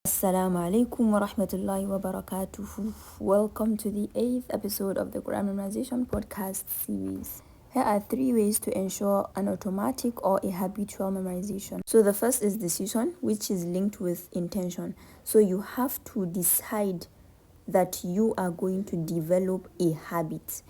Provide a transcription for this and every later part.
Assalamu alaikum wa rahmatullahi wa barakatuhu. Welcome to the 8th episode of the Quran Memorization podcast series. Here are 3 ways to ensure an automatic or a habitual memorization. So the first is decision, which is linked with intention. So you have to decide that you are going to develop a habit.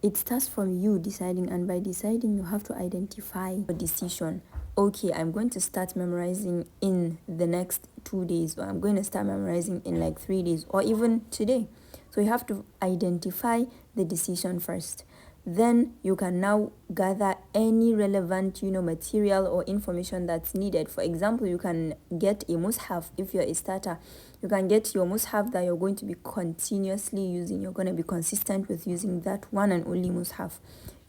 It starts from you deciding, and by deciding you have to identify a decision. Okay, I'm going to start memorizing in the next 2 days, or I'm going to start memorizing in like 3 days, or even today. So you have to identify the decision first. Then you can now gather any relevant material or information that's needed. For example, you can get a mushaf. If you're a starter, you can get your mushaf that you're going to be continuously using. You're going to be consistent with using that one and only mushaf.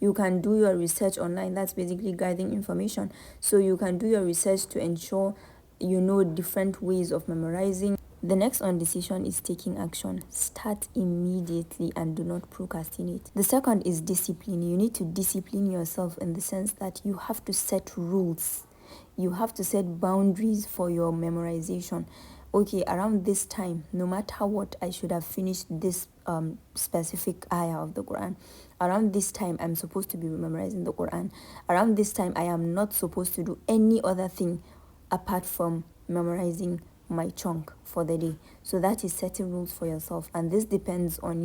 You can do your research online. That's basically gathering information. So you can do your research to ensure you know different ways of memorizing. The next on decision is taking action. Start immediately and do not procrastinate. The second is discipline. You need to discipline yourself in the sense that you have to set rules. You have to set boundaries for your memorization. Okay, around this time, no matter what, I should have finished this specific ayah of the Quran. Around this time, I'm supposed to be memorizing the Quran. Around this time, I am not supposed to do any other thing apart from memorizing my chunk for the day. So that is setting rules for yourself, and this depends on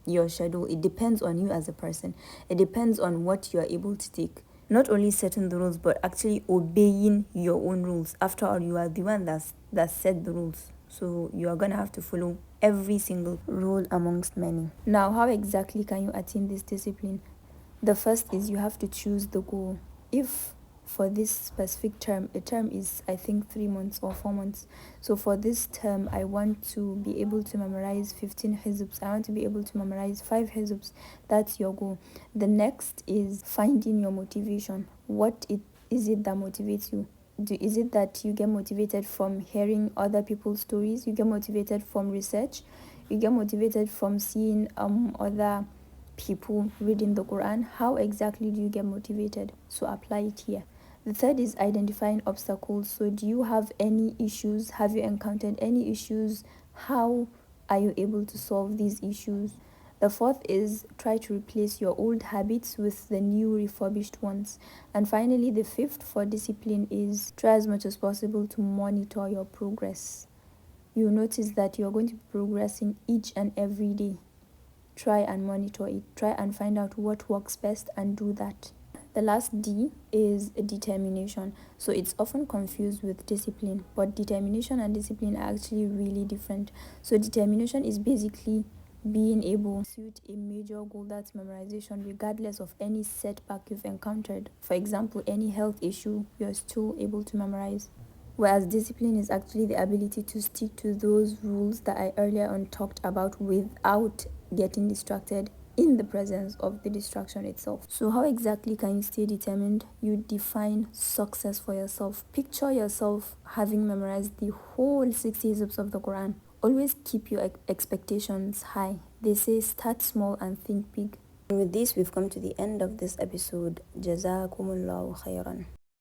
your schedule. It depends on you as a person. It depends on what you are able to take. Not only setting the rules, but actually obeying your own rules. After all, you are the one that set the rules, so you are gonna have to follow every single rule amongst many. Now, how exactly can you attain this discipline? The first is you have to choose the goal. If for this specific term, a term is I think 3 months or 4 months. So for this term, I want to be able to memorize 15 hizbs. I want to be able to memorize 5 hizbs. That's your goal. The next is finding your motivation. What is it that motivates you? Is it that you get motivated from hearing other people's stories? You get motivated from research? You get motivated from seeing other people reading the Quran? How exactly do you get motivated? So apply it here. The third is identifying obstacles. So do you have any issues? Have you encountered any issues? How are you able to solve these issues? The fourth is try to replace your old habits with the new refurbished ones. And finally, the fifth for discipline is try as much as possible to monitor your progress. You notice that you're going to be progressing each and every day. Try and monitor it. Try and find out what works best and do that. The last D is determination. So it's often confused with discipline, but determination and discipline are actually really different. So determination is basically being able to suit a major goal, that's memorization, regardless of any setback you've encountered. For example, any health issue, you're still able to memorize. Whereas discipline is actually the ability to stick to those rules that I earlier on talked about without getting distracted in the presence of the distraction itself. So how exactly can you stay determined? You define success for yourself. Picture yourself having memorized the whole 60 hizbs of the Quran. Always keep your expectations high. They say start small and think big. And with this, we've come to the end of this episode. Jazakumullahu khairan.